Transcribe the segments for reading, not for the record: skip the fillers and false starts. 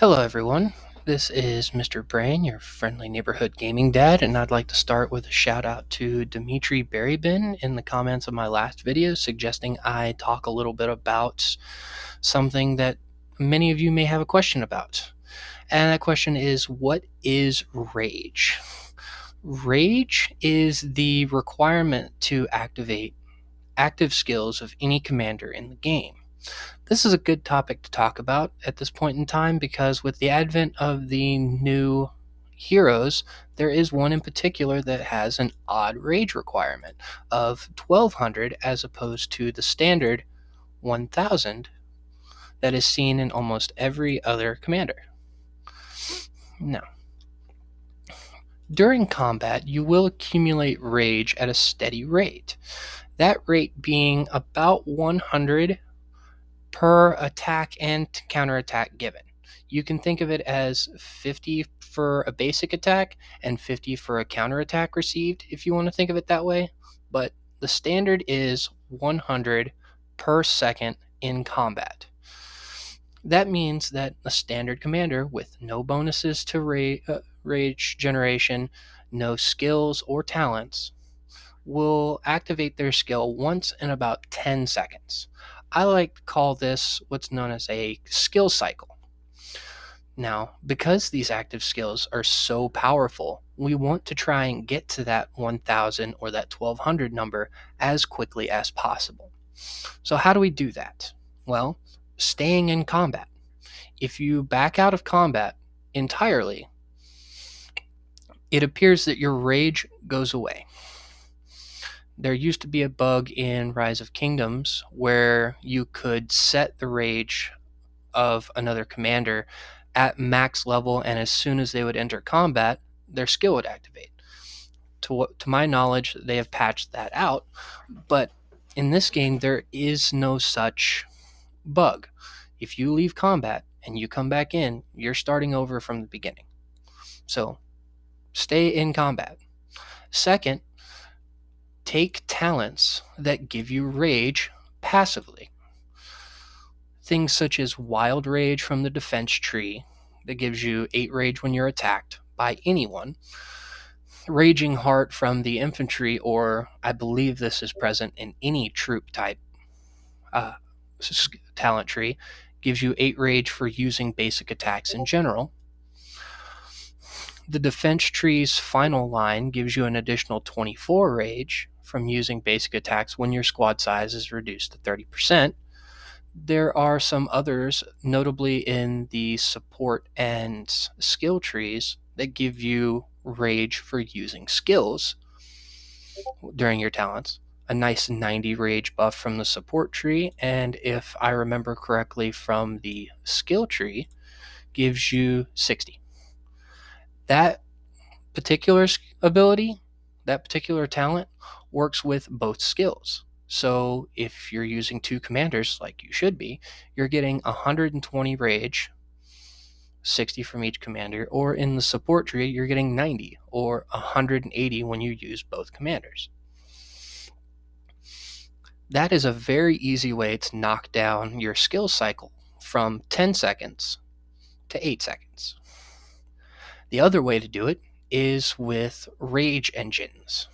Hello, everyone. This is Mr. Brain, your friendly neighborhood gaming dad, and I'd like to start with a shout out to Dimitri Berrybin in the comments of my last video, suggesting I talk a little bit about something that many of you may have a question about. And that question is, what is rage? Rage is the requirement to activate active skills of any commander in the game. This is a good topic to talk about at this point in time because with the advent of the new heroes, there is one in particular that has an odd rage requirement of 1200 as opposed to the standard 1000 that is seen in almost every other commander. Now, during combat, you will accumulate rage at a steady rate. That rate being about 100 per attack and counterattack given. You can think of it as 50 for a basic attack and 50 for a counterattack received, if you want to think of it that way. But the standard is 100 per second in combat. That means that a standard commander with no bonuses to rage generation, no skills or talents, will activate their skill once in about 10 seconds. I like to call this what's known as a skill cycle. Now, because these active skills are so powerful, we want to try and get to that 1000 or that 1200 number as quickly as possible. So, how do we do that? Well, staying in combat. If you back out of combat entirely, it appears that your rage goes away. There used to be a bug in Rise of Kingdoms where you could set the rage of another commander at max level, and as soon as they would enter combat, their skill would activate. To my knowledge, they have patched that out, but in this game, there is no such bug. If you leave combat and you come back in, you're starting over from the beginning. So stay in combat. Second, take talents that give you rage passively. Things such as Wild Rage from the defense tree, that gives you 8 rage when you're attacked by anyone. Raging Heart from the infantry, or I believe this is present in any troop type uh, talent tree, gives you 8 rage for using basic attacks in general. The defense tree's final line gives you an additional 24 rage from using basic attacks when your squad size is reduced to 30%. There are some others, notably in the support and skill trees, that give you rage for using skills during your talents. A nice 90 rage buff from the support tree, and if I remember correctly from the skill tree, gives you 60. That particular ability, that particular talent, works with both skills. So if you're using 2 commanders, like you should be, you're getting 120 rage, 60 from each commander, or in the support tree, you're getting 90 or 180 when you use both commanders. That is a very easy way to knock down your skill cycle from 10 seconds to 8 seconds. The other way to do it is with rage engines.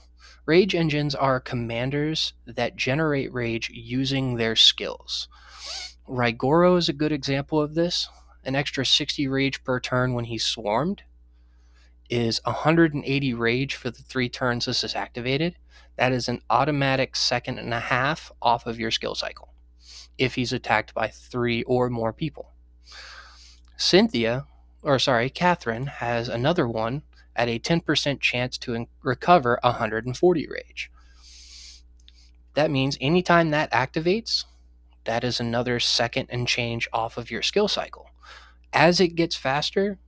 Rage engines are commanders that generate rage using their skills. Rigoro is a good example of this. An extra 60 rage per turn when he's swarmed is 180 rage for the 3 turns this is activated. That is an automatic second and a half off of your skill cycle if he's attacked by 3 or more people. Catherine has another one at a 10% chance to recover 140 rage. That means anytime that activates, that is another second and change off of your skill cycle. As it gets faster,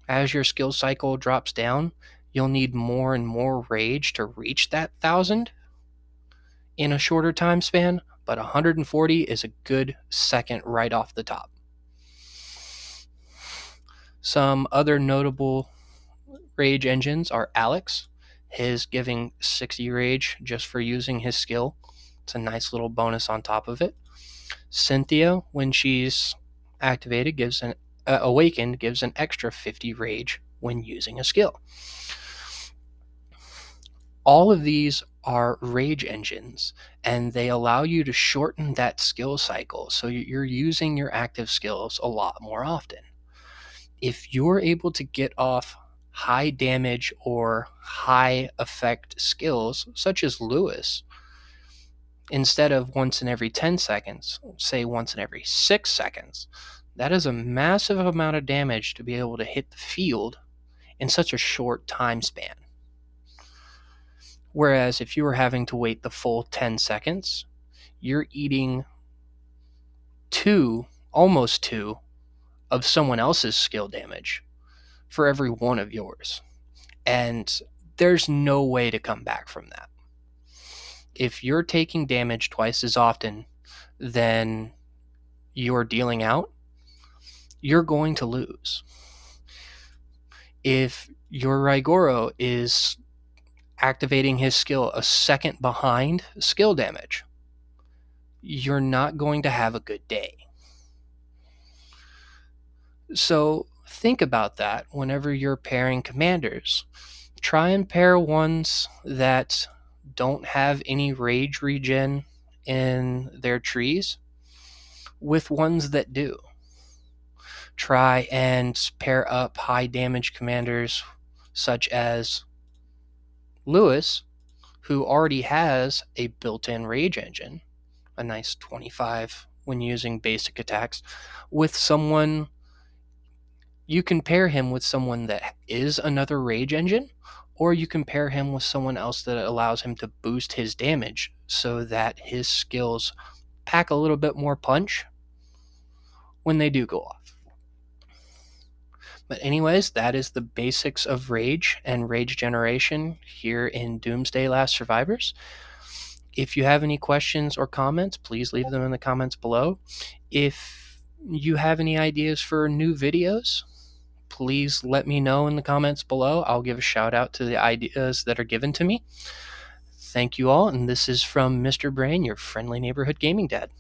as your skill cycle drops down, you'll need more and more rage to reach that 1000 in a shorter time span, but 140 is a good second right off the top. Some other notable rage engines are Alex, his giving 60 rage just for using his skill. It's a nice little bonus on top of it. Cynthia, when she's activated, gives awakened gives an extra 50 rage when using a skill. All of these are rage engines, and they allow you to shorten that skill cycle, so you're using your active skills a lot more often. If you're able to get off high damage or high effect skills, such as Lewis, instead of once in every 10 seconds, say once in every 6 seconds, that is a massive amount of damage to be able to hit the field in such a short time span. Whereas if you were having to wait the full 10 seconds, you're eating almost two of someone else's skill damage for every one of yours. And there's no way to come back from that. If you're taking damage twice as often than you're dealing out, you're going to lose. If your Raigoro is activating his skill a second behind skill damage, you're not going to have a good day. So think about that whenever you're pairing commanders. Try and pair ones that don't have any rage regen in their trees with ones that do. Try and pair up high damage commanders such as Lewis, who already has a built-in rage engine, a nice 25 when using basic attacks, with someone. You can pair him with someone that is another rage engine, or you can pair him with someone else that allows him to boost his damage so that his skills pack a little bit more punch when they do go off. But anyways, that is the basics of rage and rage generation here in Doomsday Last Survivors. If you have any questions or comments, please leave them in the comments below. If you have any ideas for new videos, please let me know in the comments below. I'll give a shout out to the ideas that are given to me. Thank you all, and this is from Mr. Brain, your friendly neighborhood gaming dad.